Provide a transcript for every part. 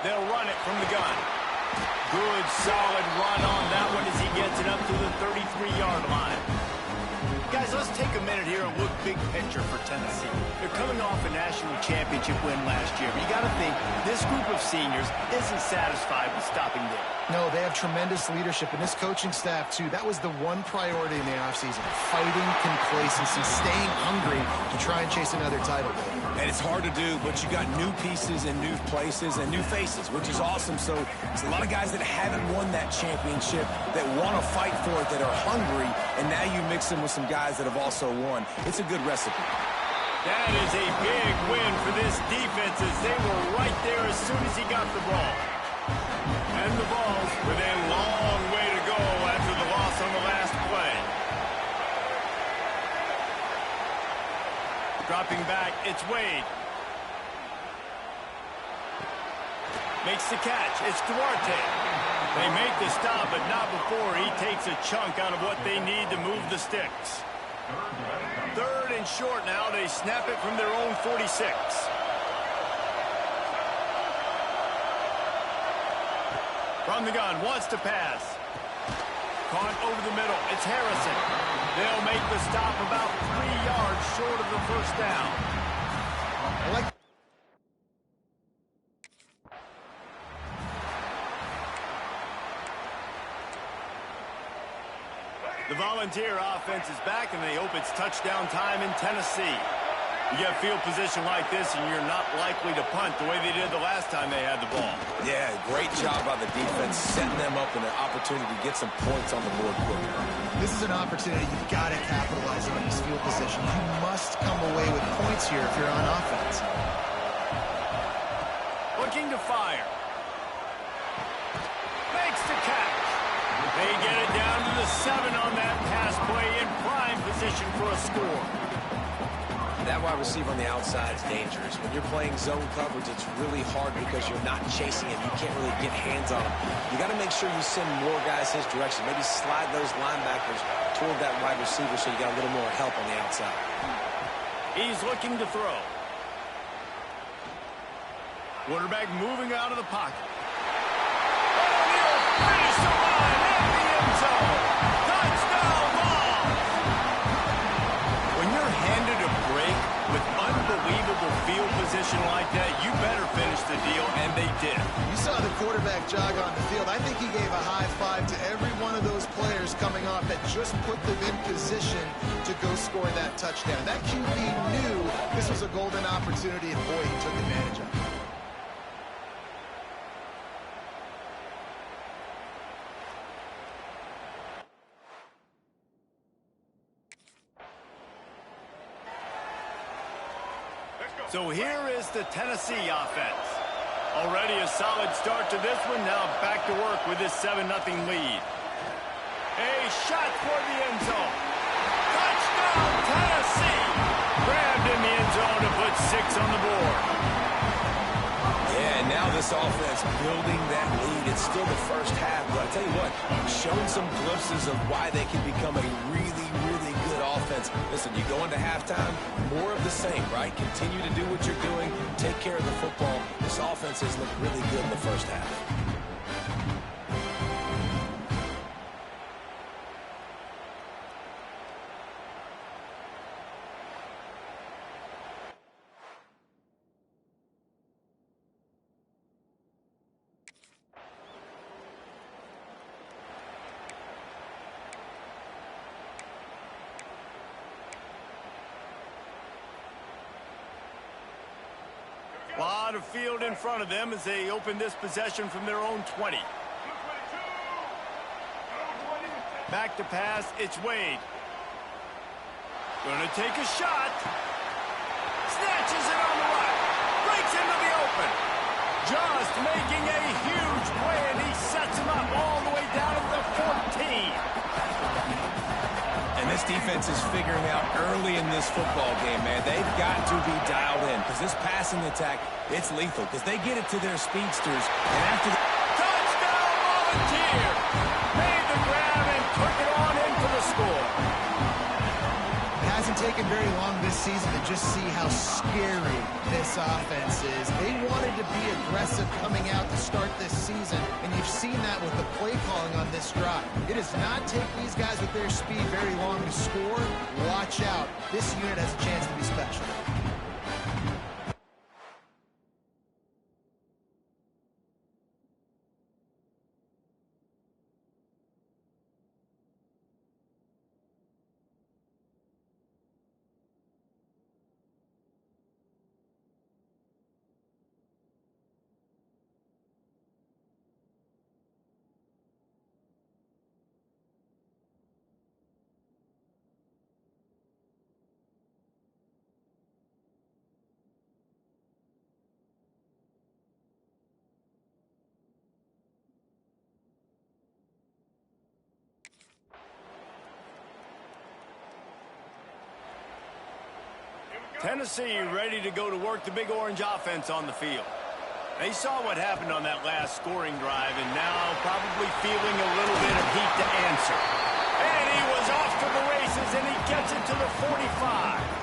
They'll run it from the gun. Good, solid run on that one as he gets it up to the 33-yard line. Guys, let's take a minute here and look big picture for Tennessee. They're coming off a national championship win last year, but you got to think this group of seniors isn't satisfied with stopping there. No, they have tremendous leadership, and this coaching staff, too. That was the one priority in the offseason, fighting complacency, staying hungry to try and chase another title. And it's hard to do, but you got new pieces and new places and new faces, which is awesome. So there's a lot of guys that haven't won that championship that want to fight for it, that are hungry, and now you mix them with some guys that have also won. It's a good recipe. That is a big win for this defense as they were right there as soon as he got the ball. And the ball's with a long way to go after the loss on the last play. Dropping back, it's Wade. Makes the catch, it's Duarte. They make the stop, but not before he takes a chunk out of what they need to move the sticks. 3rd and short now. They snap it from their own 46. From the gun, wants to pass. Caught over the middle. It's Harrison. They'll make the stop about 3 yards short of the first down. I like The Volunteer offense is back, and they hope it's touchdown time in Tennessee. You get field position like this, and you're not likely to punt the way they did the last time they had the ball. Yeah, great job by the defense, setting them up in an opportunity to get some points on the board quicker. This is an opportunity you've got to capitalize on this field position. You must come away with points here if you're on offense. Looking to fire. Makes the catch. They get it down to the 7 on that pass play in prime position for a score. That wide receiver on the outside is dangerous. When you're playing zone coverage, it's really hard because you're not chasing him. You can't really get hands on him. You got to make sure you send more guys his direction. Maybe slide those linebackers toward that wide receiver so you got a little more help on the outside. He's looking to throw. Quarterback moving out of the pocket. Finish the line in the end zone. Touchdown ball. When you're handed a break with unbelievable field position like that, you better finish the deal, and they did. You saw the quarterback jog on the field. I think he gave a high five to every one of those players coming off that just put them in position to go score that touchdown. That QB knew this was a golden opportunity, and boy, he took advantage of it. So here is the Tennessee offense. Already a solid start to this one. Now back to work with this 7-0 lead. A shot for the end zone. Touchdown, Tennessee! Grabbed in the end zone to put 6 on the board. Yeah, and now this offense building that lead. It's still the first half, but I tell you what, showing some glimpses of why they can become a really, really good offense. Listen, you go into halftime, more of the same, right? Continue to do what you're doing, take care of the football. This offense has looked really good in the first half. A lot of field in front of them as they open this possession from their own 20. Back to pass, it's Wade. Gonna take a shot. Snatches it on the right. Breaks into the open. Just making a huge play, and he sets him up all the way down to the 14. And this defense is figuring out early in this football game, man. They've got to be dialed in because this passing attack, it's lethal because they get it to their speedsters. And after the touchdown, Volunteer! Made the grab and took it on in for the score. It hasn't taken very long this season to just see how scary this offense is. They wanted to be aggressive coming out to start this season, and you've seen that with the play calling on this drive. It does not take these guys with their speed very long to score. Watch out. This unit has a chance to be special. Tennessee ready to go to work the Big Orange offense on the field. They saw what happened on that last scoring drive and now probably feeling a little bit of heat to answer. And he was off to the races, and he gets it to the 45.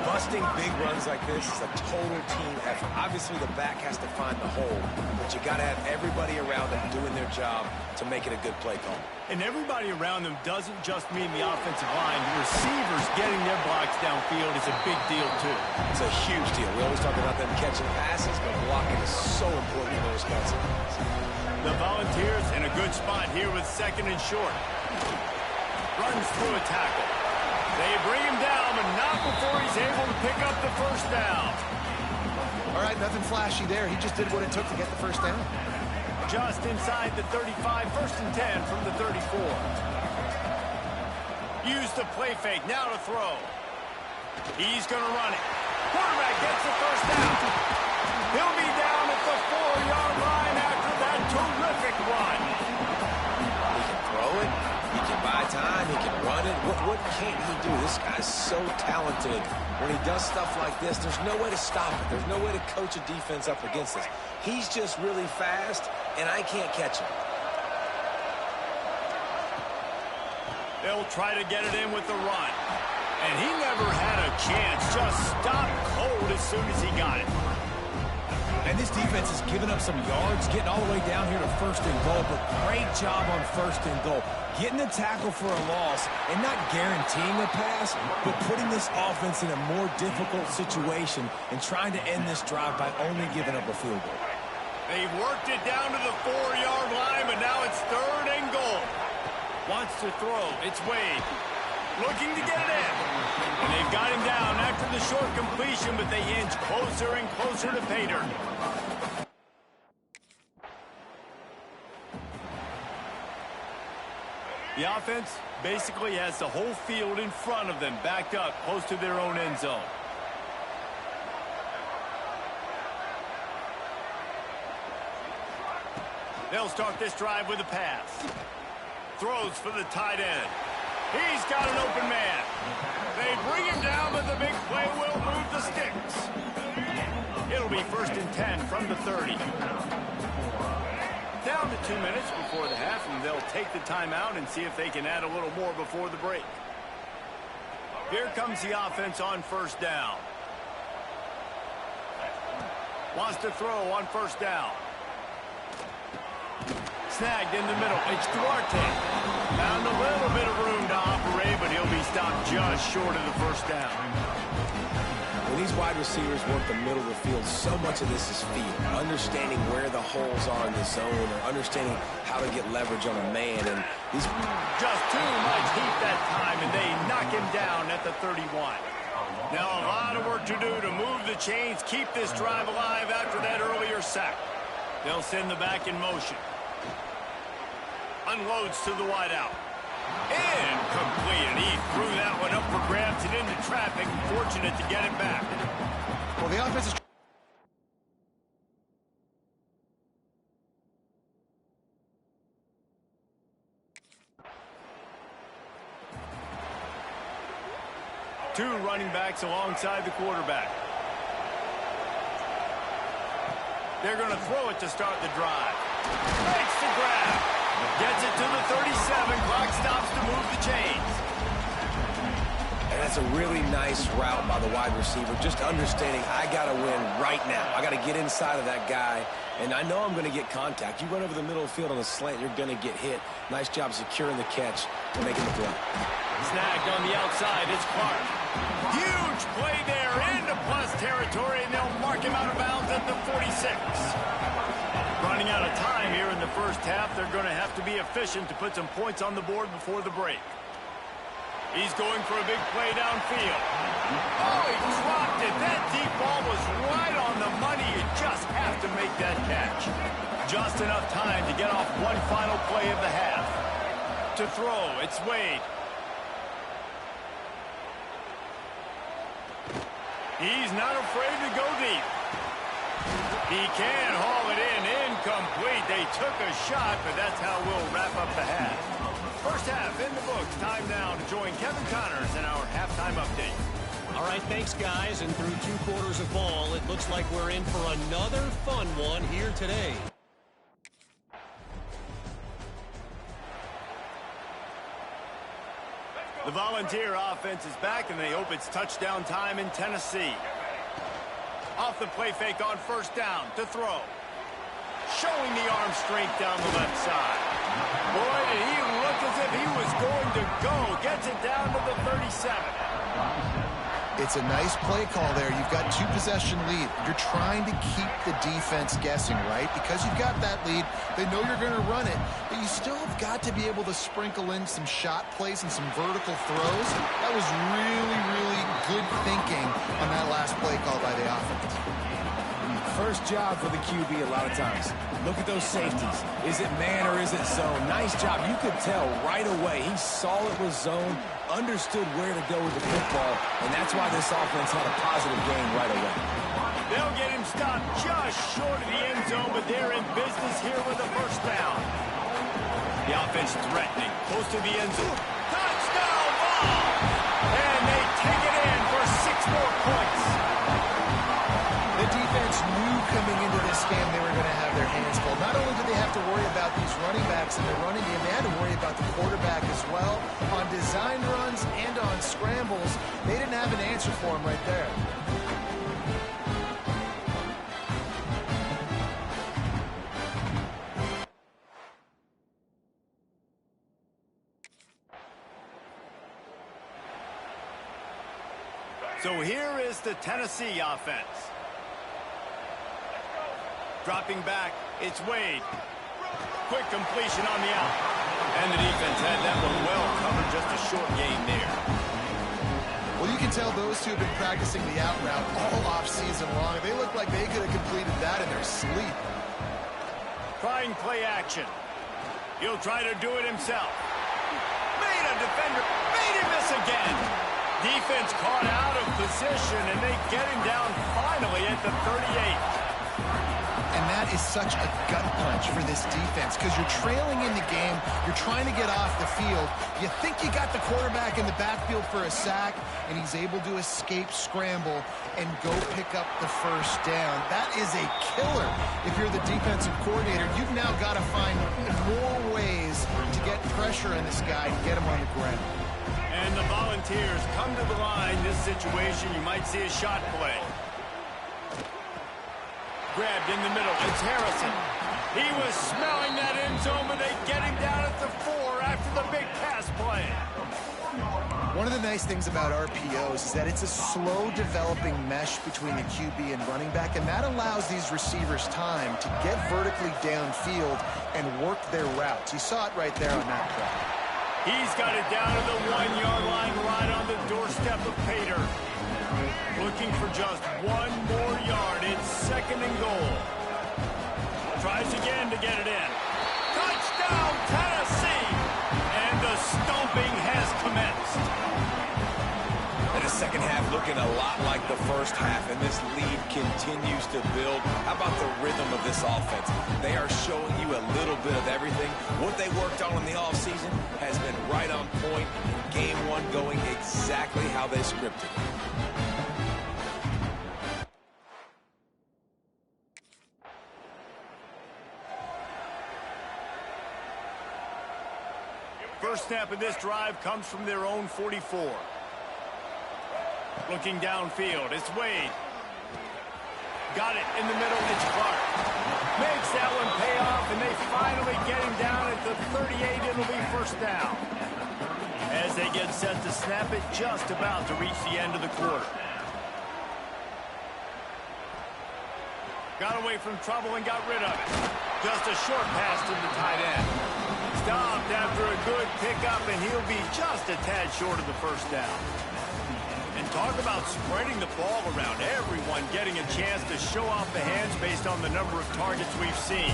Busting big runs like this is a total team effort. Obviously, the back has to find the hole, but you got to have everybody around them doing their job to make it a good play call. And everybody around them doesn't just mean the offensive line. The receivers getting their blocks downfield is a big deal, too. It's a huge deal. We always talk about them catching passes, but blocking is so important in the responsibilities. The Volunteers in a good spot here with 2nd and short. Runs through a tackle. They bring him down, but not before he's able to pick up the first down. All right, nothing flashy there. He just did what it took to get the first down. Just inside the 35, 1st and 10 from the 34. Use the play fake, now to throw. He's going to run it. Quarterback gets the first down. He'll be down at the 4-yard line after that terrific run. He can throw it. He can buy time. He can run it. What can't he do? This guy's so talented. When he does stuff like this, there's no way to stop it. There's no way to coach a defense up against this. He's just really fast, and I can't catch him. They'll try to get it in with the run. And he never had a chance. Just stopped cold as soon as he got it. And this defense has given up some yards, getting all the way down here to 1st and goal, but great job on 1st and goal. Getting the tackle for a loss and not guaranteeing a pass, but putting this offense in a more difficult situation and trying to end this drive by only giving up a field goal. They've worked it down to the 4-yard line, but now it's 3rd and goal. Wants to throw. It's Wade. Looking to get it in. And they've got him down after the short completion, but they inch closer and closer to pay dirt. The offense basically has the whole field in front of them, backed up close to their own end zone. They'll start this drive with a pass. Throws for the tight end. He's got an open man. They bring him down, but the big play will move the sticks. It'll be 1st and 10 from the 30. Down to 2 minutes before the half, and they'll take the timeout and see if they can add a little more before the break. Here comes the offense on 1st down. Wants to throw on 1st down. Snagged in the middle. It's Duarte. Found a little bit of room to operate, but he'll be stopped just short of the 1st down. When these wide receivers work the middle of the field, so much of this is feel. Understanding where the holes are in the zone, or understanding how to get leverage on a man. And these just too much heat that time, and they knock him down at the 31. Now a lot of work to do to move the chains, keep this drive alive after that earlier sack. They'll send the back in motion. Unloads to the wideout. Incomplete, and he threw that one up for grabs and into traffic. Fortunate to get it back. Well, the offense is... Two running backs alongside the quarterback. They're going to throw it to start the drive. Makes the grab. Gets it to the 37. Clock stops to move the chains. And that's a really nice route by the wide receiver, just understanding I got to win right now. I got to get inside of that guy, and I know I'm going to get contact. You run over the middle of the field on a slant, you're going to get hit. Nice job securing the catch and making the play. Snagged on the outside, it's Clark. Huge play there into plus territory, and they'll mark him out of bounds at the 46. Running out of time here in the first half, they're going to have to be efficient to put some points on the board before the break. He's going for a big play downfield. Oh, he dropped it. That deep ball was right on the money. You just have to make that catch. Just enough time to get off one final play of the half. To throw, it's Wade. He's not afraid to go deep. He can haul it in. Incomplete. They took a shot, but that's how we'll wrap up the half. First half in the books. Time now to join Kevin Connors in our halftime update. All right, thanks, guys. And through 2 quarters of ball, it looks like we're in for another fun one here today. The Volunteer offense is back, and they hope it's touchdown time in Tennessee. Off the play fake on first down to throw. Showing the arm strength down the left side. Boy, did he look as if he was going to go. Gets it down to the 37. It's a nice play call there. You've got 2-possession lead. You're trying to keep the defense guessing, right? Because you've got that lead, they know you're going to run it, but you still have got to be able to sprinkle in some shot plays and some vertical throws. That was really, really good thinking on that last play call by the offense. First job for the QB a lot of times. Look at those safeties. Is it man or is it zone? Nice job. You could tell right away. He saw it was zone, understood where to go with the football, and that's why this offense had a positive game right away. They'll get him stopped just short of the end zone, but they're in business here with a first down. The offense threatening, close to the end zone. Touchdown ball! And they take it in for 6 more points. The defense knew coming into this game they were going to have their hands full. Not only did they have to worry about these running backs in the running game, they had to worry about the quarterback as well. On design runs and on scrambles, they didn't have an answer for him right there. So here is the Tennessee offense. Dropping back, it's Wade. Quick completion on the out. And the defense had that one well covered, just a short gain there. Well, you can tell those two have been practicing the out route all off-season long. They look like they could have completed that in their sleep. Trying play action. He'll try to do it himself. Made a defender. Made him miss again. Defense caught out of position, and they get him down finally at the 38. And that is such a gut punch for this defense because you're trailing in the game. You're trying to get off the field. You think you got the quarterback in the backfield for a sack, and he's able to escape scramble and go pick up the first down. That is a killer. If you're the defensive coordinator, you've now got to find more ways to get pressure on this guy and get him on the ground. And the Volunteers come to the line. This situation, you might see a shot play. Grabbed in the middle. It's Harrison. He was smelling that end zone, but they get him down at the 4 after the big pass play. One of the nice things about RPOs is that it's a slow developing mesh between the QB and running back, and that allows these receivers time to get vertically downfield and work their routes. You saw it right there on that play. He's got it down to the 1-yard line, right on the doorstep of Pater. Looking for just 1 more yard. It's 2nd and goal. Tries again to get it in. Touchdown, Tennessee! And the stomping has commenced. And the second half looking a lot like the first half, and this lead continues to build. How about the rhythm of this offense? They are showing you a little bit of everything. What they worked on in the offseason has been right on point. Game 1 going exactly how they scripted. First snap of this drive comes from their own 44. Looking downfield, it's Wade. Got it in the middle, it's Clark. Makes that one pay off, and they finally get him down at the 38. It'll be first down. As they get set to snap it, just about to reach the end of the quarter. Got away from trouble and got rid of it. Just a short pass to the tight end. Stopped after a good pickup, and he'll be just a tad short of the first down. And talk about spreading the ball around. Everyone getting a chance to show off the hands based on the number of targets we've seen.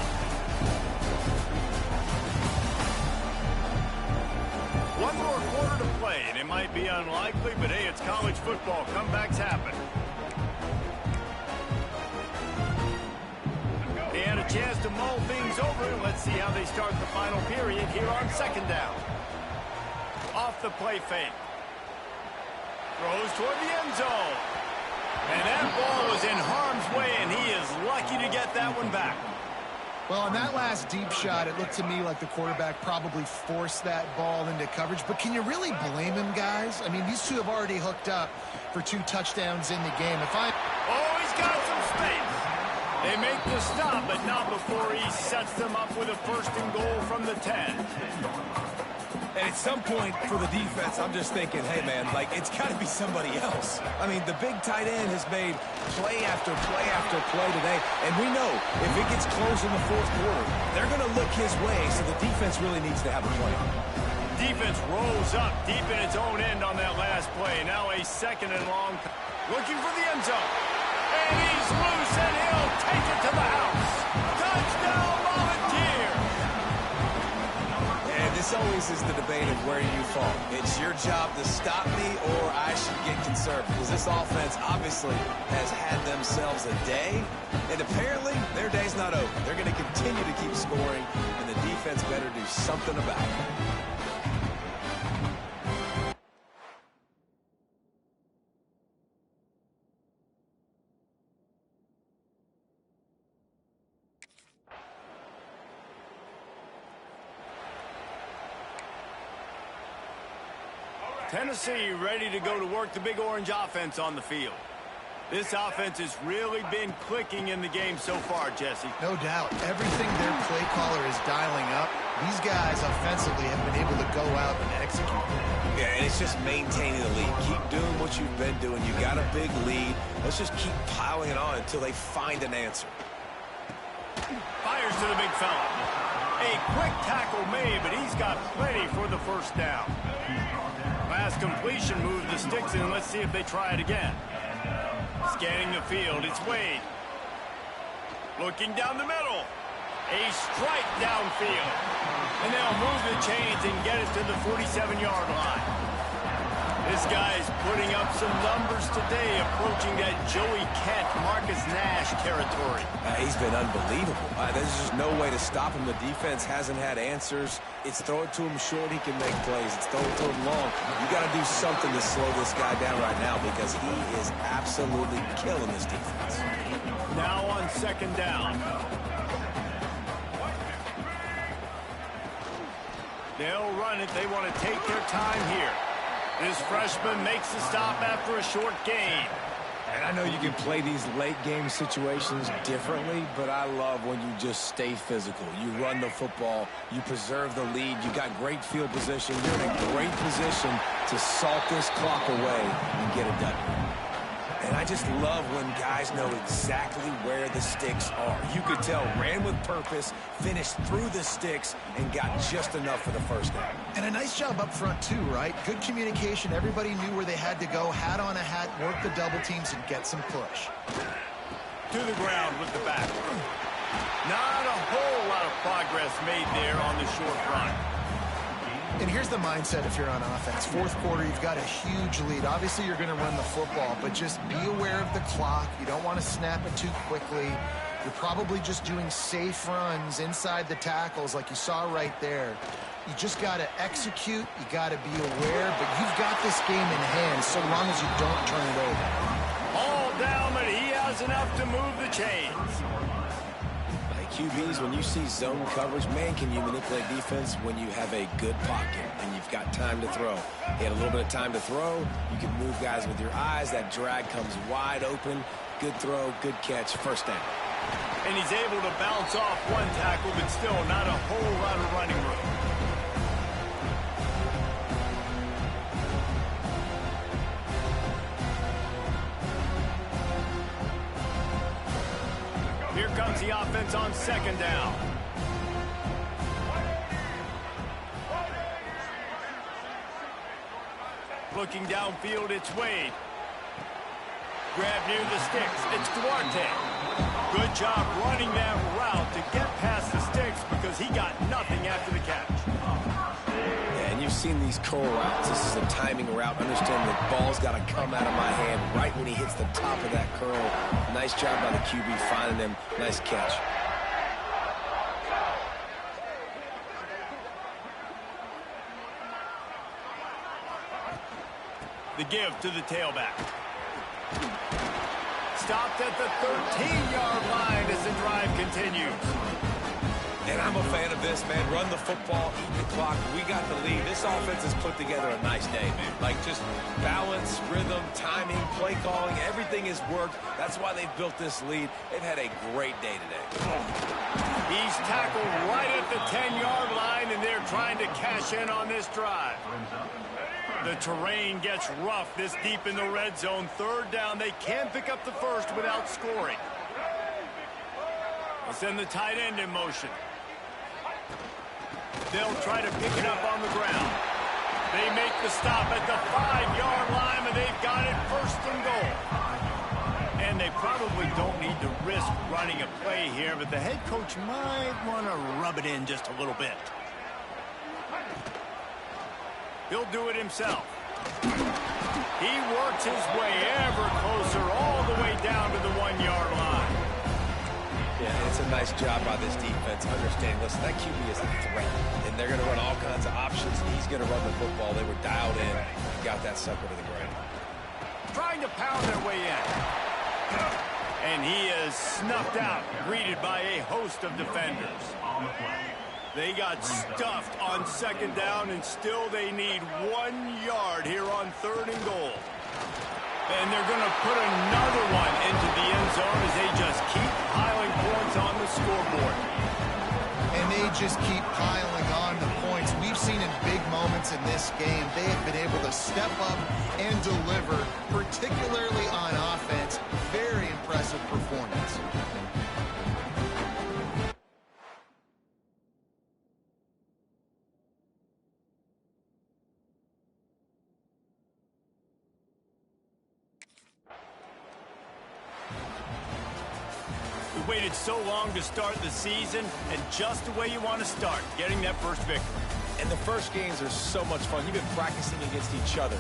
One more quarter to play, and it might be unlikely, but hey, it's college football. Comebacks happen. They had a chance to mull things over. Let's see how they start the final period here on second down. Off the play fake. Throws toward the end zone. And that ball was in harm's way, and he is lucky to get that one back. Well, on that last deep shot, it looked to me like the quarterback probably forced that ball into coverage. But can you really blame him, guys? I mean, these two have already hooked up for 2 touchdowns in the game. Oh, he's got some space. They make the stop, but not before he sets them up with a first and goal from the 10. And at some point for the defense, I'm just thinking, hey, man, like, it's got to be somebody else. I mean, the big tight end has made play after play after play today. And we know if it gets close in the fourth quarter, they're going to look his way, so the defense really needs to have a play. Defense rolls up deep in its own end on that last play. Now a second and long. Looking for the end zone. And he's loose, and he'll take it to the house. Touchdown, Volunteer! And this always is the debate of where you fall. It's your job to stop me, or I should get conservative. Because this offense obviously has had themselves a day, and apparently their day's not over. They're going to continue to keep scoring, and the defense better do something about it. Tennessee ready to go to work the Big Orange offense on the field. This offense has really been clicking in the game so far, Jesse. No doubt. Everything their play caller is dialing up, these guys offensively have been able to go out and execute. Yeah, and it's just maintaining the lead. Keep doing what you've been doing. You got a big lead. Let's just keep piling it on until they find an answer. Fires to the big fella. A quick tackle made, but he's got plenty for the first down. Pass completion moves the sticks in. Let's see if they try it again. Scanning the field, it's Wade. Looking down the middle. A strike downfield. And they'll move the chains and get it to the 47-yard line. This guy's putting up some numbers today, approaching that Joey Kent, Marcus Nash territory. He's been unbelievable. There's just no way to stop him. The defense hasn't had answers. It's throw it to him short, he can make plays. It's throw it to him long. You got to do something to slow this guy down right now because he is absolutely killing this defense. Now on second down. They'll run it. They want to take their time here. This freshman makes the stop after a short gain. And I know you can play these late game situations differently, but I love when you just stay physical. You run the football, you preserve the lead, you got great field position, you're in a great position to salt this clock away and get it done. And I just love when guys know exactly where the sticks are. You could tell, ran with purpose, finished through the sticks, and got just enough for the first down. And a nice job up front, too, right? Good communication. Everybody knew where they had to go. Hat on a hat, work the double teams, and get some push. To the ground with the back. Not a whole lot of progress made there on the short run. And here's the mindset if you're on offense. Fourth quarter, you've got a huge lead. Obviously, you're going to run the football, but just be aware of the clock. You don't want to snap it too quickly. You're probably just doing safe runs inside the tackles like you saw right there. You just got to execute. You got to be aware, but you've got this game in hand so long as you don't turn it over. All down, but he has enough to move the chains. QBs, when you see zone coverage, man, can you manipulate defense when you have a good pocket and you've got time to throw. He had a little bit of time to throw. You can move guys with your eyes. That drag comes wide open. Good throw, good catch, first down. And he's able to bounce off one tackle, but still not a whole lot of running room. Here comes the offense on second down. Looking downfield, it's Wade. Grab near the sticks. It's Duarte. Good job running that route to get past the sticks because he got nothing after the catch. Yeah, and you've seen these curl routes. This is a timing route. Understand the ball's got to come out of my hand right when he hits the top of that curl. Nice job by the QB finding him. Nice catch. The give to the tailback. Stopped at the 13-yard line as the drive continues. And I'm a fan of this, man. Run the football, eat the clock. We got the lead. This offense has put together a nice day, man. Like just balance, rhythm, timing, play calling, everything has worked. That's why they've built this lead. They've had a great day today. He's tackled right at the 10-yard line, and they're trying to cash in on this drive. The terrain gets rough this deep in the red zone. Third down, they can pick up the first without scoring. They'll send the tight end in motion. They'll try to pick it up on the ground. They make the stop at the 5-yard line, and they've got it first and goal. And they probably don't need to risk running a play here, but the head coach might want to rub it in just a little bit. He'll do it himself. He works his way ever closer all the way down to the 1-yard line. Yeah, it's a nice job by this defense. Understand, listen, that QB is a threat, and they're going to run all kinds of options. He's going to run the football. They were dialed in and got that sucker to the ground. Trying to pound their way in. And he is snuffed out, greeted by a host of defenders. They got stuffed on second down, and still they need 1 yard here on third and goal. And they're going to put another one into the end zone as they just keep piling points on the scoreboard. And they just keep piling on the points. We've seen in big moments in this game, they have been able to step up and deliver, particularly on offense. Very impressive performance. We waited so long to start the season, and just the way you want to start, getting that first victory. And the first games are so much fun. You've been practicing against each other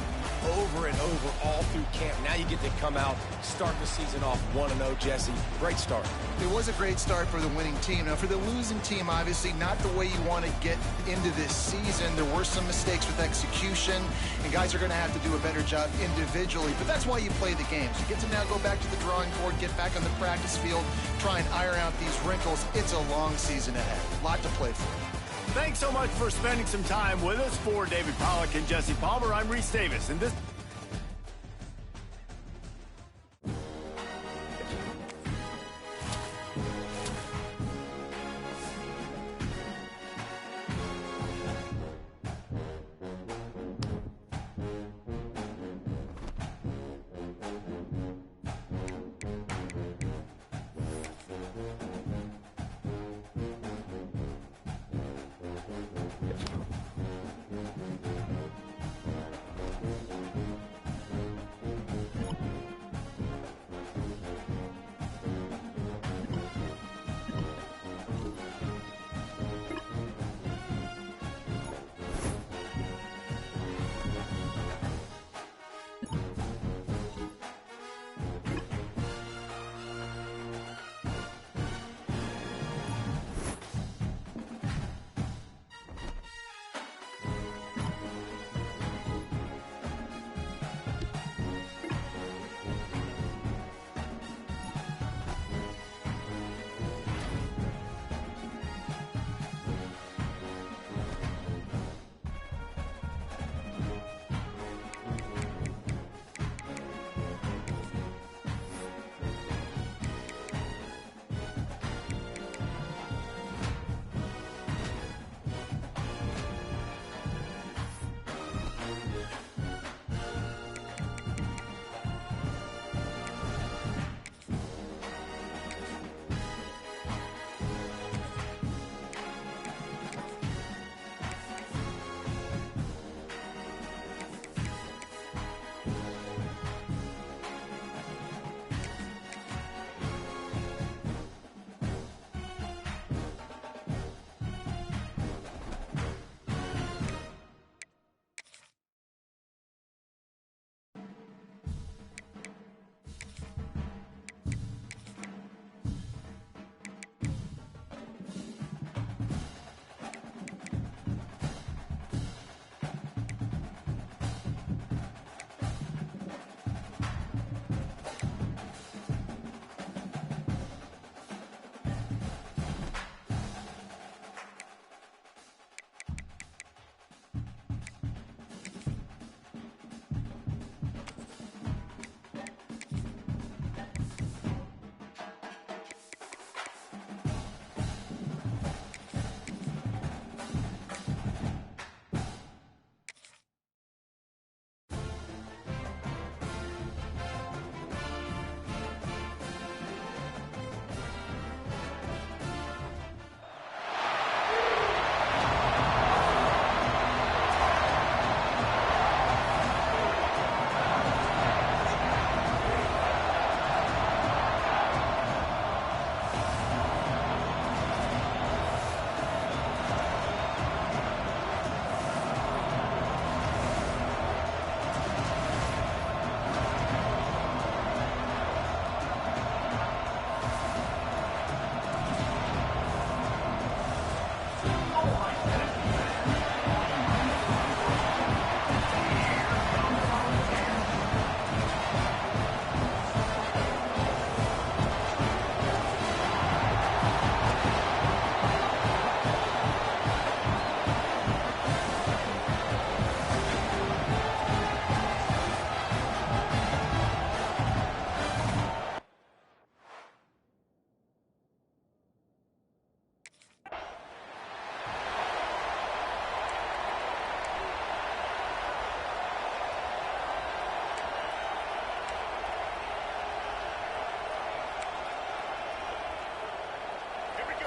over and over all through camp. Now you get to come out, start the season off 1-0, Jesse. Great start. It was a great start for the winning team. Now, for the losing team, obviously not the way you want to get into this season. There were some mistakes with execution, and guys are going to have to do a better job individually. But that's why you play the games. You get to now go back to the drawing board, get back on the practice field, try and iron out these wrinkles. It's a long season ahead. A lot to play for. Thanks so much for spending some time with us. For David Pollack and Jesse Palmer, I'm Reese Davis, and this...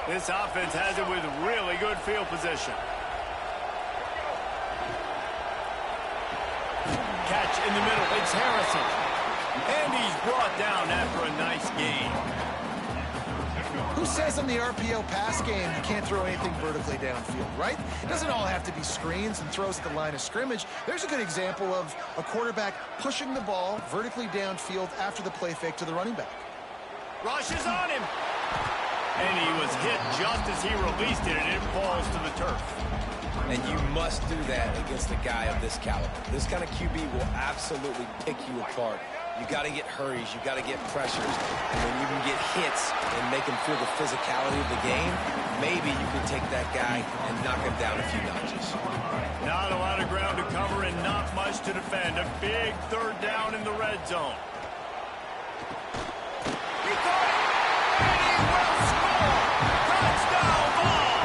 This offense has it with really good field position. Catch in the middle. It's Harrison. And he's brought down after a nice gain. Who says in the RPO pass game you can't throw anything vertically downfield, right? It doesn't all have to be screens and throws at the line of scrimmage. There's a good example of a quarterback pushing the ball vertically downfield after the play fake to the running back. Rushes on him. And he was hit just as he released it, and it falls to the turf. And you must do that against a guy of this caliber. This kind of QB will absolutely pick you apart. You got to get hurries. You got to get pressures. And when you can get hits and make him feel the physicality of the game, maybe you can take that guy and knock him down a few notches. Not a lot of ground to cover and not much to defend. A big third down in the red zone. He caught it, and he will score. Touchdown ball.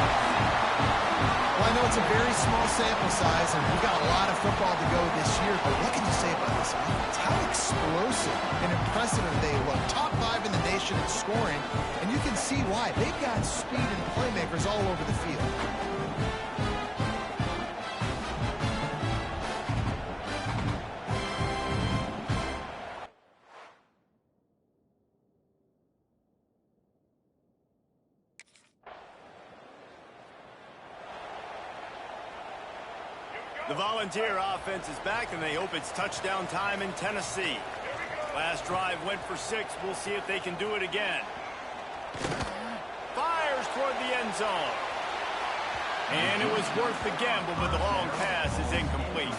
Well, I know it's a very small sample size, and we got a lot of football to go this year, but what can you say about this offense? How explosive and impressive they look. Top 5 in the nation in scoring, and you can see why. They've got speed and playmakers all over the field. The Volunteer offense is back, and they hope it's touchdown time in Tennessee. Last drive went for 6. We'll see if they can do it again. Fires toward the end zone. And it was worth the gamble, but the long pass is incomplete.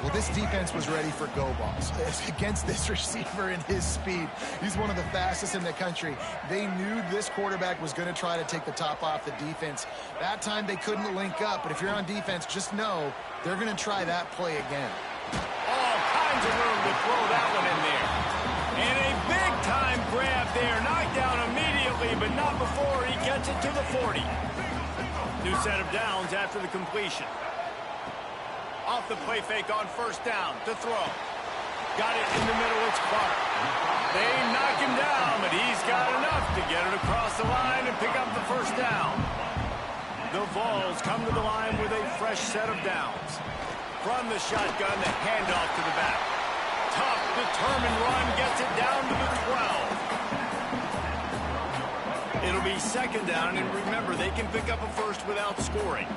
Well, this defense was ready for go balls against this receiver and his speed. He's one of the fastest in the country. They knew this quarterback was going to try to take the top off the defense. That time they couldn't link up, but if you're on defense, just know they're going to try that play again. All kinds of room to throw that one in there. And a big-time grab there. Knocked down immediately, but not before he gets it to the 40. New set of downs after the completion. Off the play fake on first down to throw. Got it in the middle, it's Clark. They knock him down, but he's got enough to get it across the line and pick up the first down. The Vols come to the line with a fresh set of downs. From the shotgun, the handoff to the back. Tough, determined run gets it down to the 12. It'll be second down, and remember, they can pick up a first without scoring.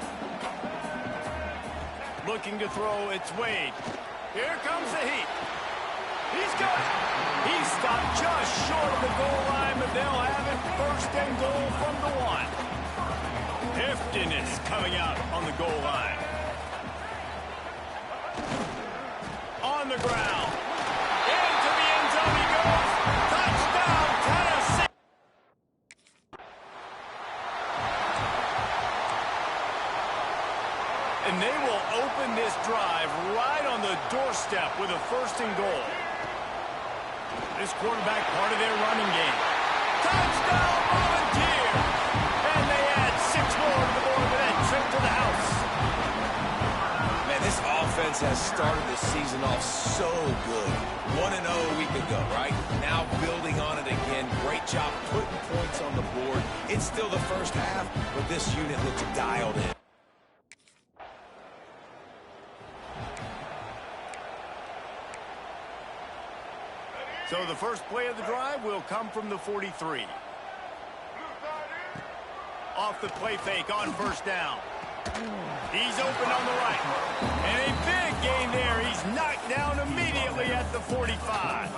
Looking to throw, it's Wade. Here comes the heat. He's got it. He stopped just short of the goal line, but they'll have it first and goal from the 1. Heftiness coming out on the goal line. On the ground. Into the end zone he goes. Touchdown, Tennessee. And they will open this drive right on the doorstep with a first and goal. This quarterback part of their running game. Touchdown, Volunteer! And they add 6 more to the board with that trip to the house. Man, this offense has started the season off so good. 1-0 a week ago, right? Now building on it again. Great job putting points on the board. It's still the first half, but this unit looks dialed in. So the first play of the drive will come from the 43. Off the play fake on first down. He's open on the right. And a big gain there. He's knocked down immediately at the 45.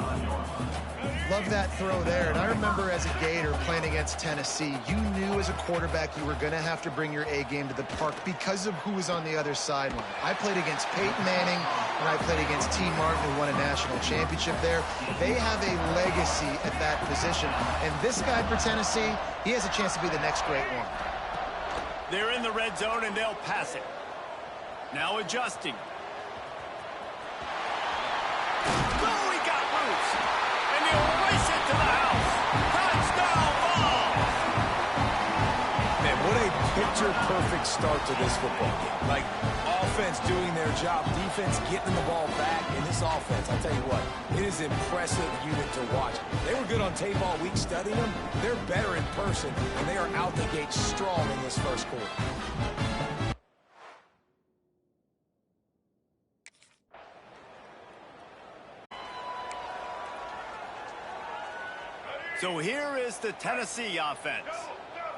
Love that throw there. And I remember as a Gator playing against Tennessee, you knew as a quarterback you were going to have to bring your A game to the park because of who was on the other sideline. I played against Peyton Manning, and I played against T. Martin, who won a national championship there. They have a legacy at that position. And this guy for Tennessee, he has a chance to be the next great one. They're in the red zone, and they'll pass it. Now adjusting. Oh, he got loose. And he'll race it to the house. Touchdown ball. Man, what a picture-perfect start to this football game. Like, offense doing their job, defense getting the ball back, in this offense, I'll tell you what, it is an impressive unit to watch. They were good on tape all week studying them. They're better in person, and they are out the gate strong in this first quarter. So here is the Tennessee offense.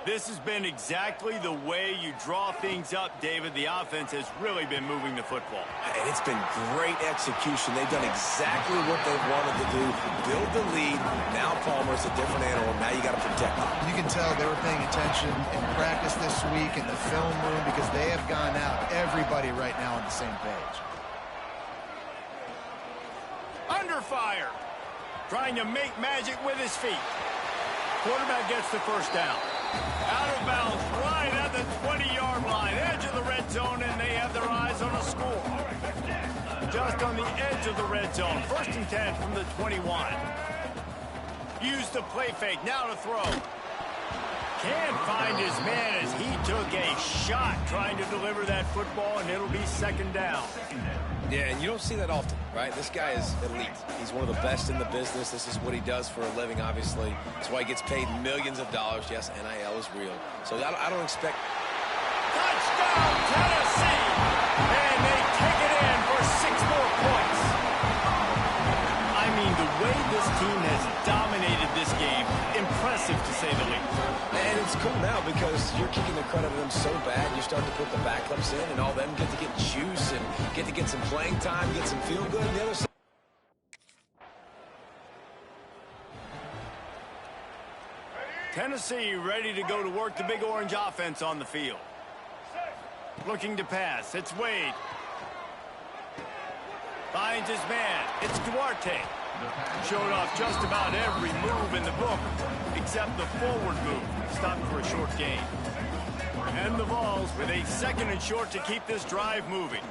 This has been exactly the way you draw things up, David. The offense has really been moving the football. And it's been great execution. They've done exactly what they've wanted to do. Build the lead. Now Palmer's a different animal. Now you got to protect him. You can tell they were paying attention in practice this week in the film room because they have gone out. Everybody right now on the same page. Under fire. Trying to make magic with his feet. Quarterback gets the first down. Out of bounds, right at the 20-yard line, edge of the red zone, and they have their eyes on a score. Just on the edge of the red zone, 1st and 10 from the 21. Use the play fake, now to throw. Can't find his man as he took a shot trying to deliver that football, and it'll be 2nd down. Yeah, and you don't see that often, right? This guy is elite. He's one of the best in the business. This is what he does for a living, obviously. That's why he gets paid millions of dollars. Yes, NIL is real. So I don't expect... Touchdown, Tennessee! And they take it in for 6 more points. I mean, the way this team has dominated this game, impressive to say the least. And it's cool now because you're kicking the crud out of them so bad, you start to put the backups in, and all them get to get juice and get to get some playing time, get some feel good, and the other side. Tennessee ready to go to work the Big Orange offense on the field. Looking to pass. It's Wade. Finds his man. It's Duarte. Showed off just about every move in the book except the forward move. Stopped for a short gain. And the Vols with a 2nd and short to keep this drive moving.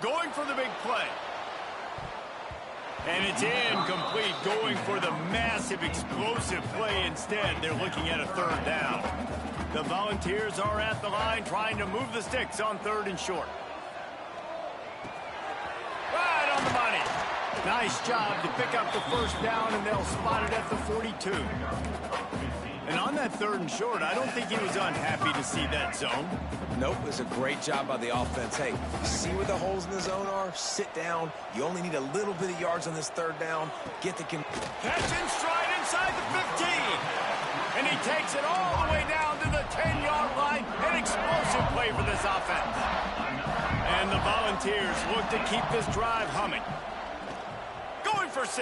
Going for the big play. And it's incomplete, going for the massive explosive play instead. They're looking at a 3rd down. The Volunteers are at the line trying to move the sticks on 3rd and short. Right on the money. Nice job to pick up the 1st down, and they'll spot it at the 42. And on that 3rd and short, I don't think he was unhappy to see that zone. Nope, it was a great job by the offense. Hey, see where the holes in the zone are? Sit down. You only need a little bit of yards on this 3rd down. Get the... Catch in stride inside the 15. And he takes it all the way down to the 10-yard line. An explosive play for this offense. And the Volunteers look to keep this drive humming. Going for 6.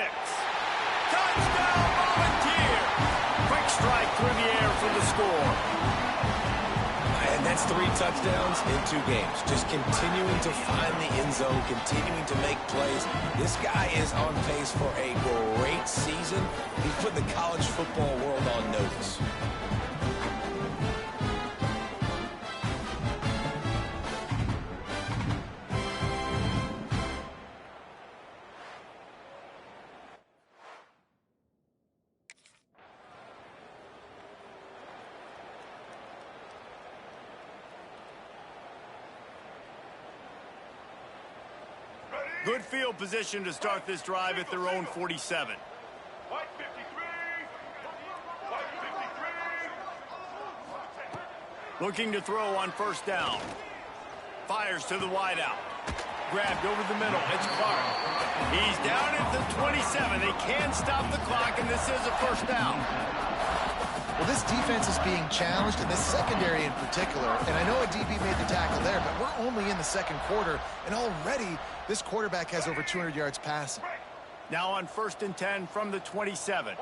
Touchdown, Volunteers! Quick strike through the air for the score. And that's 3 touchdowns in 2 games. Just continuing to find the end zone, continuing to make plays. This guy is on pace for a great season. He's put the college football world on notice. Good field position to start this drive at their own 47. Looking to throw on 1st down. Fires to the wideout. Grabbed over the middle. It's Clark. He's down at the 27. They can stop the clock, and this is a 1st down. Well, this defense is being challenged, and this secondary in particular. And I know a DB made the tackle there, but we're only in the 2nd quarter, and already this quarterback has over 200 yards passing. Now on 1st and 10 from the 27.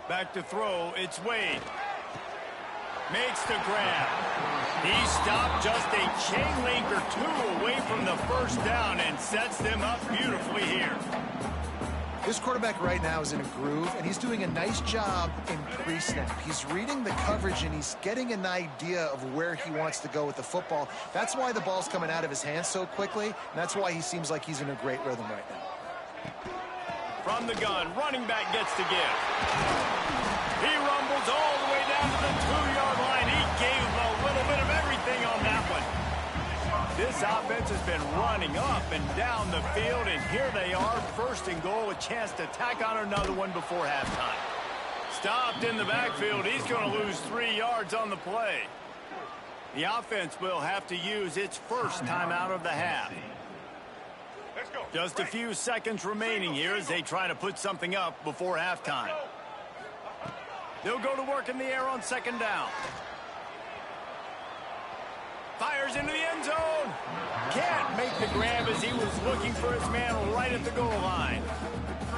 Back to throw, it's Wade. Makes the grab. He stopped just a chain link or 2 away from the 1st down and sets them up beautifully here. This quarterback right now is in a groove, and he's doing a nice job in pre-snap. He's reading the coverage, and he's getting an idea of where he wants to go with the football. That's why the ball's coming out of his hands so quickly, and that's why he seems like he's in a great rhythm right now. From the gun, running back gets to give. He rumbles all the way down to the 2-yard line. He gave him a little bit of everything on that one. This offense has been running up and down the field, and here they are, 1st and goal, a chance to tack on another one before halftime. Stopped in the backfield. He's going to lose 3 yards on the play. The offense will have to use its first timeout of the half. Just a few seconds remaining here as they try to put something up before halftime. They'll go to work in the air on 2nd down. Fires into the end zone. Can't make the grab as he was looking for his man right at the goal line.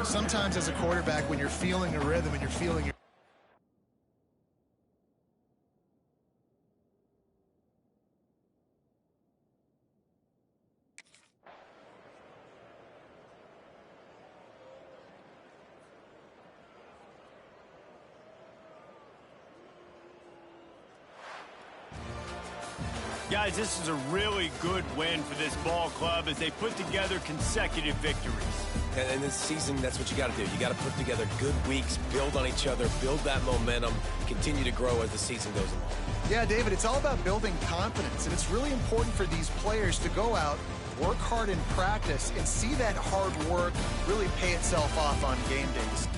Sometimes as a quarterback, when you're feeling a rhythm and you're feeling your Guys, this is a really good win for this ball club as they put together consecutive victories. And this season, that's what you got to do. You got to put together good weeks, build on each other, build that momentum, continue to grow as the season goes along. Yeah, David, it's all about building confidence, and it's really important for these players to go out, work hard in practice, and see that hard work really pay itself off on game days.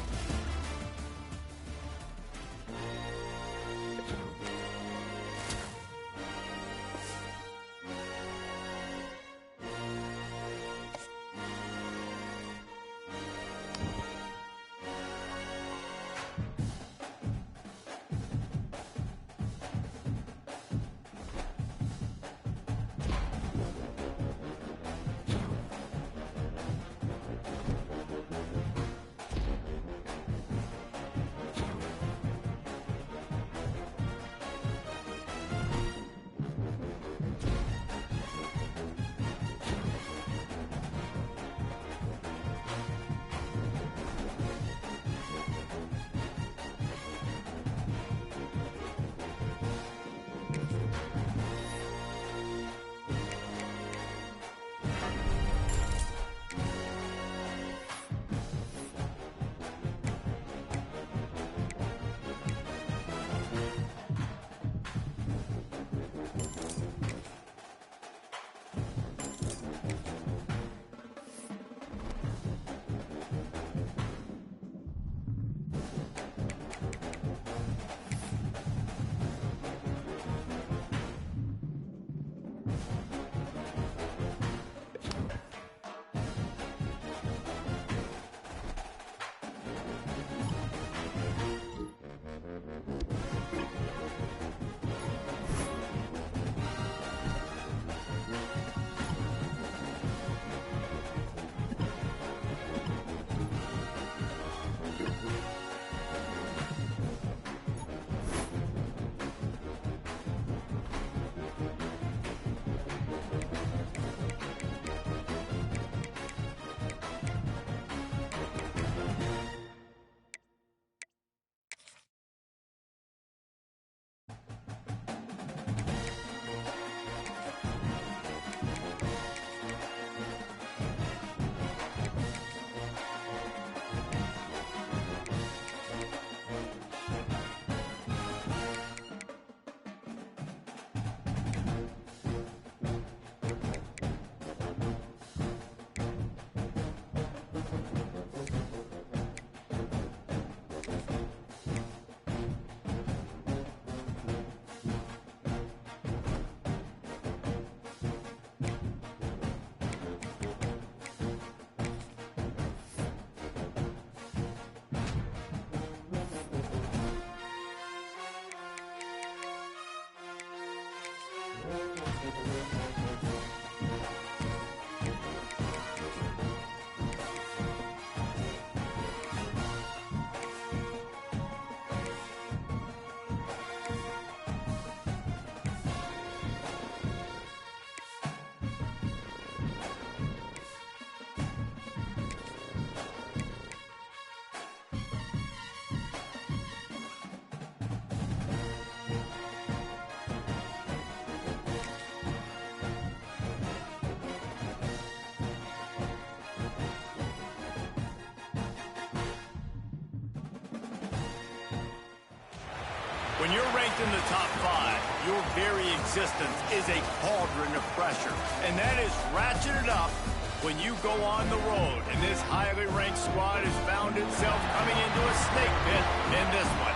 When you're ranked in the top 5, your very existence is a cauldron of pressure. And that is ratcheted up when you go on the road. And this highly ranked squad has found itself coming into a snake pit in this one.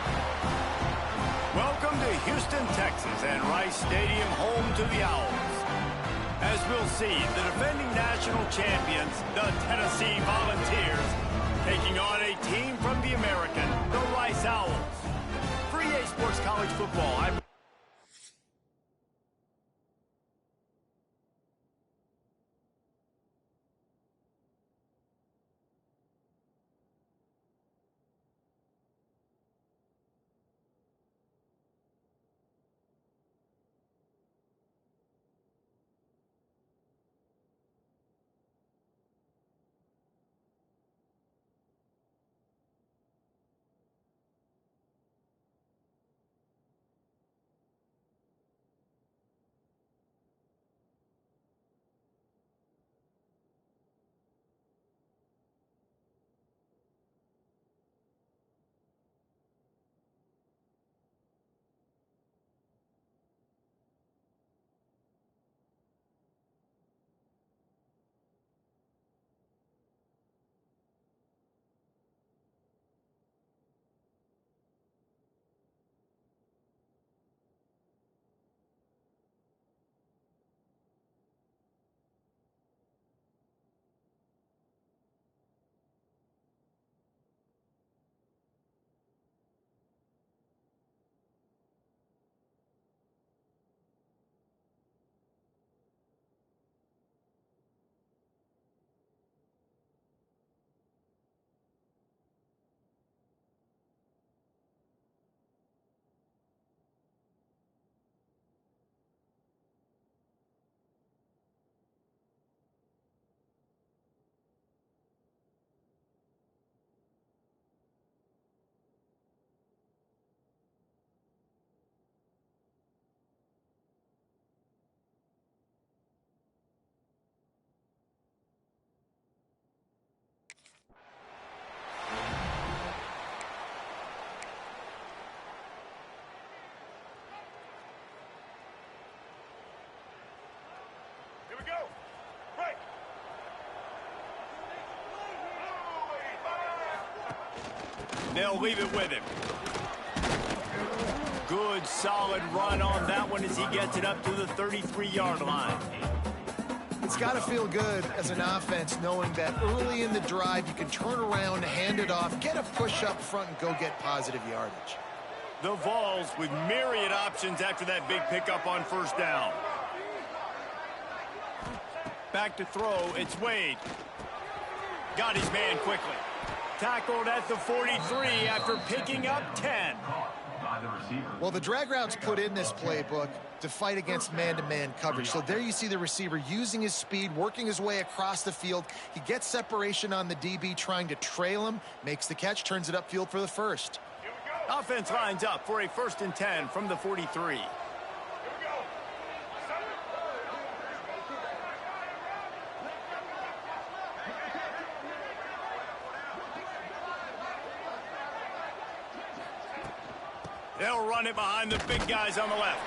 Welcome to Houston, Texas, and Rice Stadium, home to the Owls. As we'll see, the defending national champions, the Tennessee Volunteers, taking on a team from the American, the Rice Owls. For EA Sports College Football, I'm they'll leave it with him. Good, solid run on that one as he gets it up to the 33-yard line. It's got to feel good as an offense knowing that early in the drive you can turn around, hand it off, get a push up front, and go get positive yardage. The Vols with myriad options after that big pickup on first down. Back to throw, it's Wade. Got his man quickly. Tackled at the 43 after picking up 10. Well, the drag routes put in this playbook to fight against man-to-man coverage. So there you see the receiver using his speed, working his way across the field. He gets separation on the DB, trying to trail him, makes the catch, turns it upfield for the first. Offense lines up for a 1st and 10 from the 43. They'll run it behind the big guys on the left.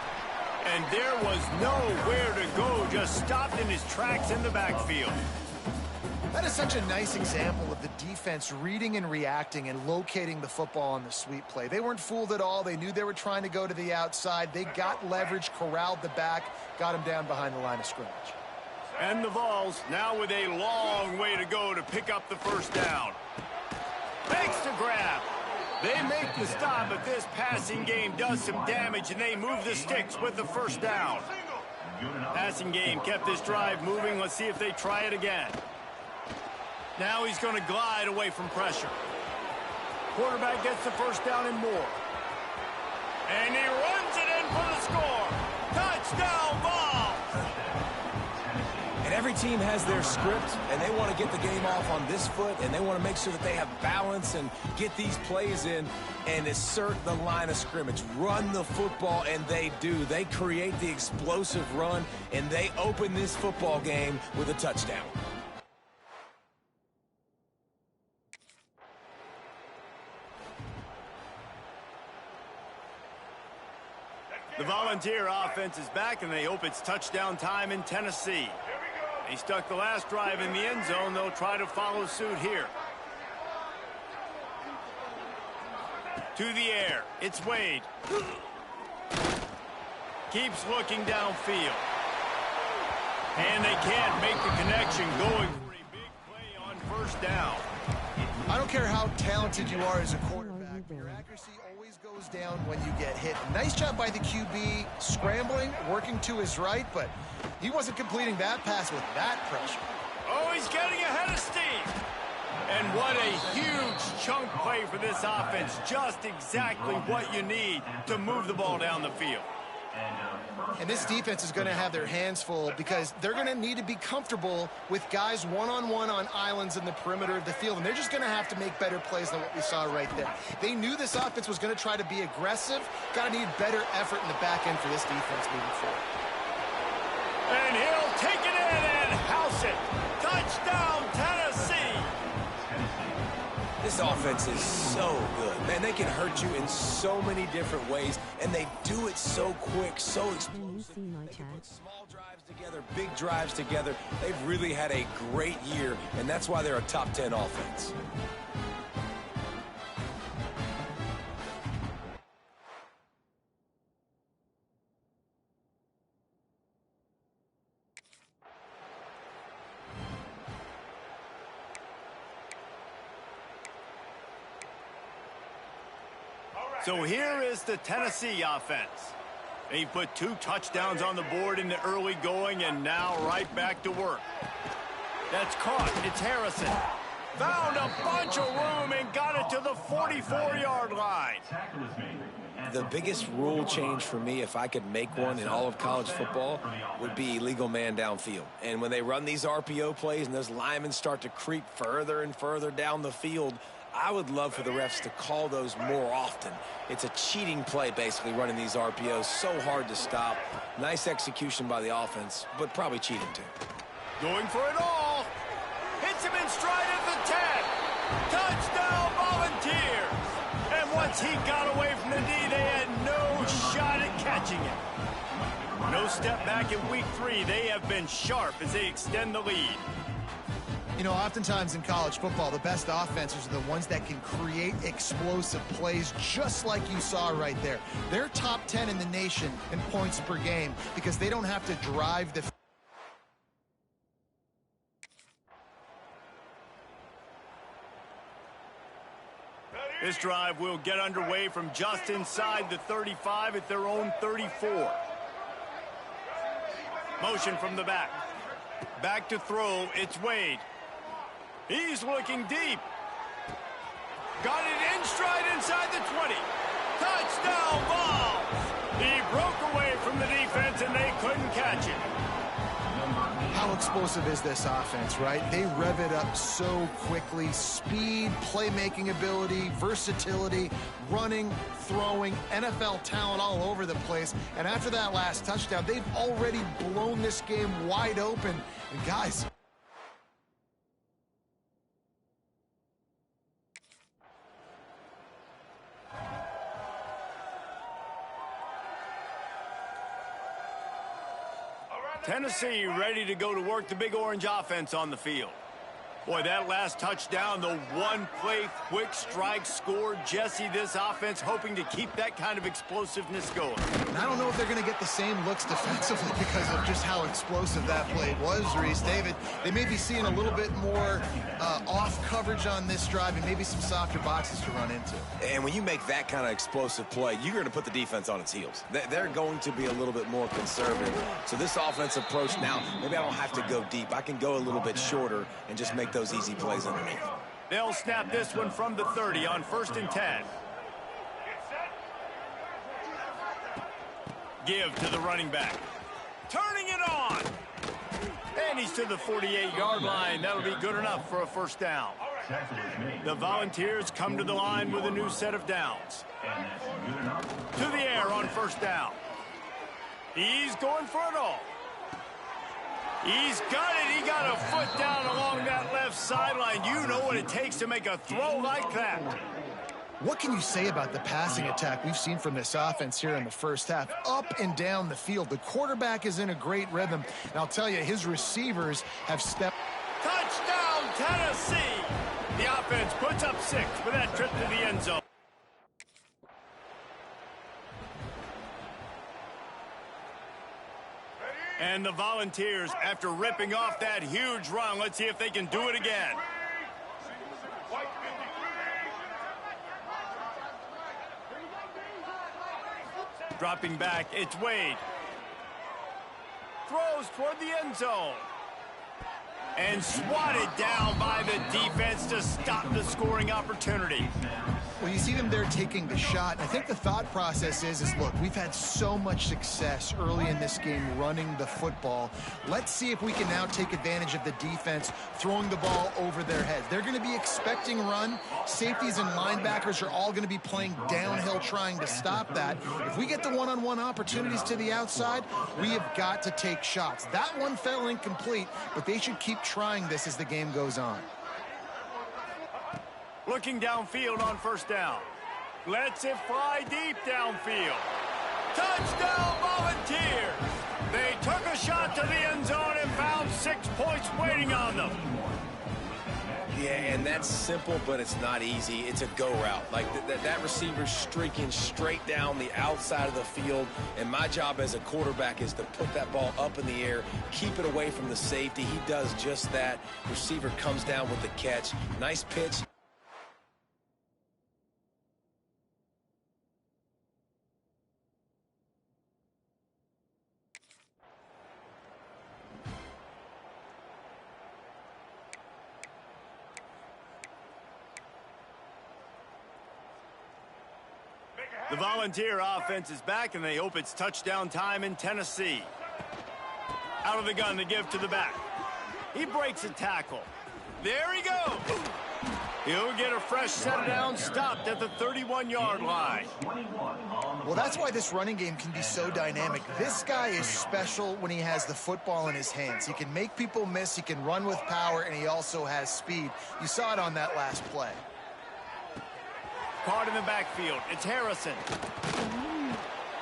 And there was nowhere to go, just stopped in his tracks in the backfield. That is such a nice example of the defense reading and reacting and locating the football on the sweep play. They weren't fooled at all. They knew they were trying to go to the outside. They got leverage, corralled the back, got him down behind the line of scrimmage. And the Vols now with a long way to go to pick up the first down. Makes the grab. They make the stop, but this passing game does some damage, and they move the sticks with the first down. Passing game kept this drive moving. Let's see if they try it again. Now he's going to glide away from pressure. Quarterback gets the first down and more. And he runs it in for the score. Touchdown, Vols! And every team has their script, and they want to get the game off on this foot, and they want to make sure that they have balance and get these plays in and assert the line of scrimmage. Run the football, and they do. They create the explosive run, and they open this football game with a touchdown. The Volunteer offense is back, and they hope it's touchdown time in Tennessee. They stuck the last drive in the end zone. They'll try to follow suit here. To the air. It's Wade. Keeps looking downfield. And they can't make the connection, going for a big play on first down. I don't care how talented you are as a quarterback, but your accuracy always goes down when you get hit. Nice job by the QB scrambling, working to his right, but he wasn't completing that pass with that pressure. Oh, he's getting ahead of steam. And what a huge chunk play for this offense. Just exactly what you need to move the ball down the field. And this defense is going to have their hands full because they're going to need to be comfortable with guys one-on-one on islands in the perimeter of the field. And they're just going to have to make better plays than what we saw right there. They knew this offense was going to try to be aggressive. Got to need better effort in the back end for this defense moving forward. And he'll take it in and house it. Touchdown, Tennessee. This offense is so good. Man, they can hurt you in so many different ways, and they do it so quick, so explosive. They can put small drives together, big drives together. They've really had a great year, and that's why they're a top 10 offense. So here is the Tennessee offense. They put 2 touchdowns on the board in the early going, and now right back to work. That's caught. It's Harrison. Found a bunch of room and got it to the 44-yard line. The biggest rule change for me, if I could make one in all of college football, would be illegal man downfield. And when they run these RPO plays and those linemen start to creep further and further down the field, I would love for the refs to call those more often. It's a cheating play, basically, running these RPOs. So hard to stop. Nice execution by the offense, but probably cheating, too. Going for it all. Hits him in stride at the 10. Touchdown, Volunteers. And once he got away from the D, they had no shot at catching it. No step back in week 3. They have been sharp as they extend the lead. You know, oftentimes in college football, the best offenses are the ones that can create explosive plays just like you saw right there. They're top 10 in the nation in points per game because they don't have to drive the... This drive will get underway from just inside the 35 at their own 34. Motion from the back. Back to throw, it's Wade. He's looking deep. Got it in stride inside the 20. Touchdown ball. He broke away from the defense and they couldn't catch it. How explosive is this offense, right? They rev it up so quickly. Speed, playmaking ability, versatility, running, throwing, NFL talent all over the place. And after that last touchdown, they've already blown this game wide open. And guys... Tennessee ready to go to work the Big Orange offense on the field. Boy, that last touchdown, the one-play quick strike score. Jesse, this offense hoping to keep that kind of explosiveness going. And I don't know if they're going to get the same looks defensively because of just how explosive that play was, Reese. David, they may be seeing a little bit more off coverage on this drive and maybe some softer boxes to run into. And when you make that kind of explosive play, you're going to put the defense on its heels. They're going to be a little bit more conservative. So this offensive approach now, maybe I don't have to go deep. I can go a little bit shorter and just make those easy plays underneath. They'll snap this one from the 30 on 1st and 10. Give to the running back. Turning it on. And he's to the 48-yard line. That'll be good enough for a first down. The Volunteers come to the line with a new set of downs. To the air on first down. He's going for it all. He's got it. He got a foot down along that left sideline. You know what it takes to make a throw like that. What can you say about the passing attack we've seen from this offense here in the first half? Up and down the field. The quarterback is in a great rhythm. And I'll tell you, his receivers have stepped. Touchdown, Tennessee! The offense puts up 6 with that trip to the end zone. And the Volunteers, after ripping off that huge run, let's see if they can do it again. Dropping back, it's Wade. Throws toward the end zone. And swatted down by the defense to stop the scoring opportunity. Well, you see them there taking the shot. And I think the thought process is look, we've had so much success early in this game running the football. Let's see if we can now take advantage of the defense throwing the ball over their heads. They're going to be expecting run. Safeties and linebackers are all going to be playing downhill trying to stop that. If we get the one-on-one opportunities to the outside, we have got to take shots. That one fell incomplete, but they should keep trying this as the game goes on. Looking downfield on first down. Lets it fly deep downfield. Touchdown, Volunteers! They took a shot to the end zone and found 6 points waiting on them. Yeah, and that's simple, but it's not easy. It's a go route. Like that receiver's streaking straight down the outside of the field, and my job as a quarterback is to put that ball up in the air, keep it away from the safety. He does just that. Receiver comes down with the catch. Nice pitch. The Volunteer offense is back, and they hope it's touchdown time in Tennessee. Out of the gun, the give to the back. He breaks a tackle. There he goes. He'll get a fresh set down, stopped at the 31-yard line. Well, that's why this running game can be so dynamic. This guy is special when he has the football in his hands. He can make people miss, he can run with power, and he also has speed. You saw it on that last play. Caught in the backfield. It's Harrison.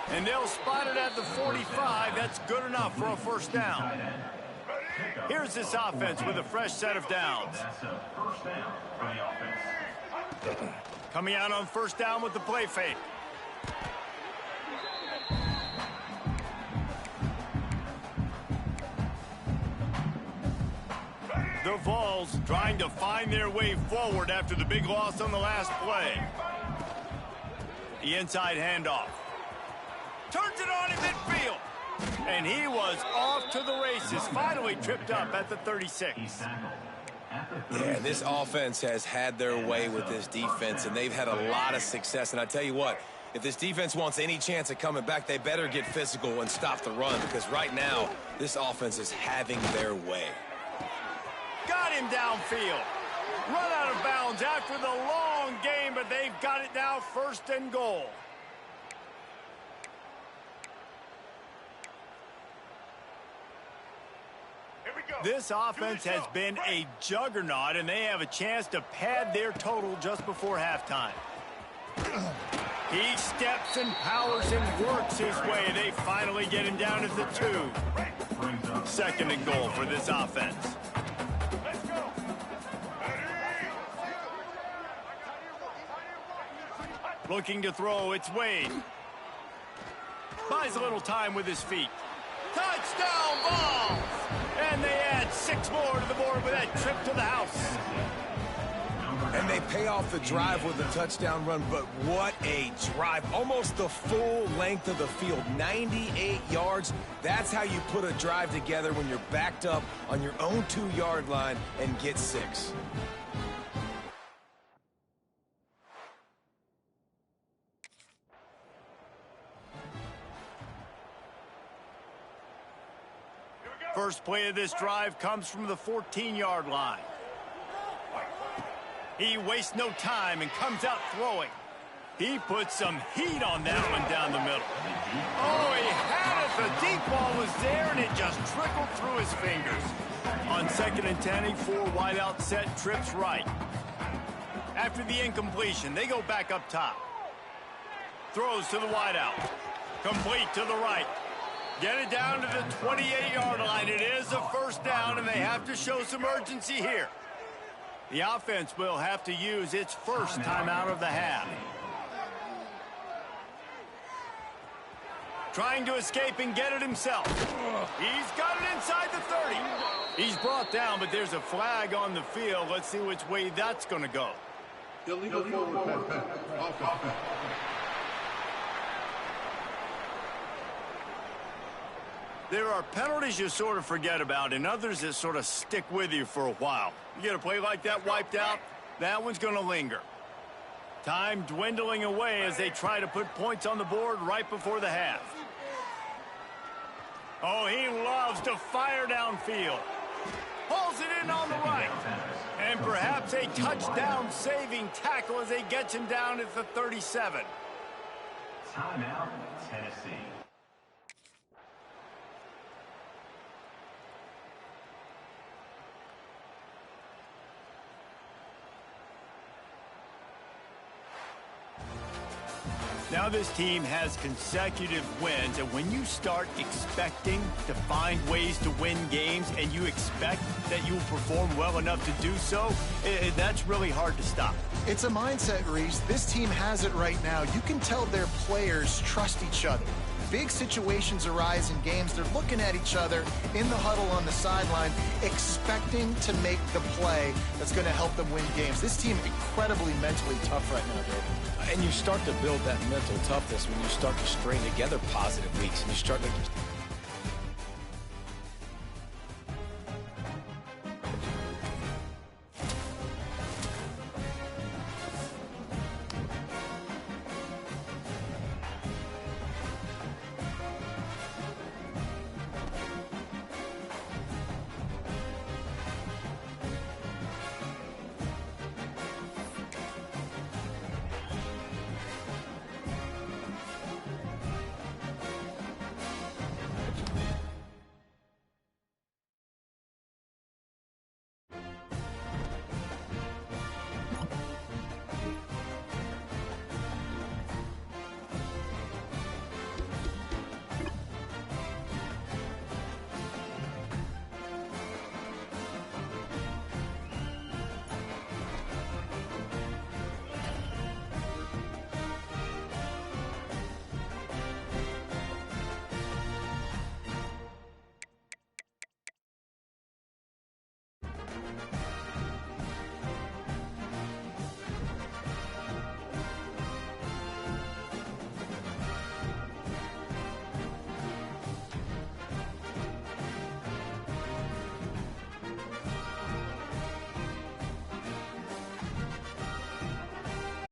And they'll spot it at the 45. That's good enough for a first down. Here's this offense with a fresh set of downs. Coming out on first down with the play fake. The Vols trying to find their way forward after the big loss on the last play. The inside handoff. Turns it on in midfield. And he was off to the races. Finally tripped up at the 36. Yeah, this offense has had their way with this defense, and they've had a lot of success. And I tell you what, if this defense wants any chance of coming back, they better get physical and stop the run, because right now, this offense is having their way. Got him downfield. Run out of bounds after the long game, but they've got it now first and goal. This offense has been a juggernaut, and they have a chance to pad their total just before halftime. He steps and powers and works his way. They finally get him down at the 2. Second and goal for this offense. Looking to throw, it's Wade. Buys a little time with his feet. Touchdown ball! And they add 6 more to the board with that trip to the house. And they pay off the drive with a touchdown run, but what a drive. Almost the full length of the field, 98 yards. That's how you put a drive together when you're backed up on your own 2-yard line and get 6. First play of this drive comes from the 14-yard line. He wastes no time and comes out throwing. He puts some heat on that one down the middle. Oh, he had it. The deep ball was there, and it just trickled through his fingers. On 2nd and 10, a 4 wide out set, trips right. After the incompletion, they go back up top. Throws to the wideout. Complete to the right. Get it down to the 28-yard line. It is a first down, and they have to show some urgency here. The offense will have to use its first timeout of the half. Trying to escape and get it himself. He's got it inside the 30. He's brought down, but there's a flag on the field. Let's see which way that's going to go. Illegal forward pass. There are penalties you sort of forget about and others that sort of stick with you for a while. You get a play like that wiped out, that one's going to linger. Time dwindling away as they try to put points on the board right before the half. Oh, he loves to fire downfield. Pulls it in on the right. And perhaps a touchdown-saving tackle as they get him down at the 37. Timeout, Tennessee. Now this team has consecutive wins, and when you start expecting to find ways to win games and you expect that you will perform well enough to do so, that's really hard to stop. It's a mindset, Reese. This team has it right now. You can tell their players trust each other. Big situations arise in games. They're looking at each other in the huddle on the sideline, expecting to make the play that's going to help them win games. This team incredibly mentally tough right now, David. And you start to build that mental toughness when you start to string together positive weeks and you start to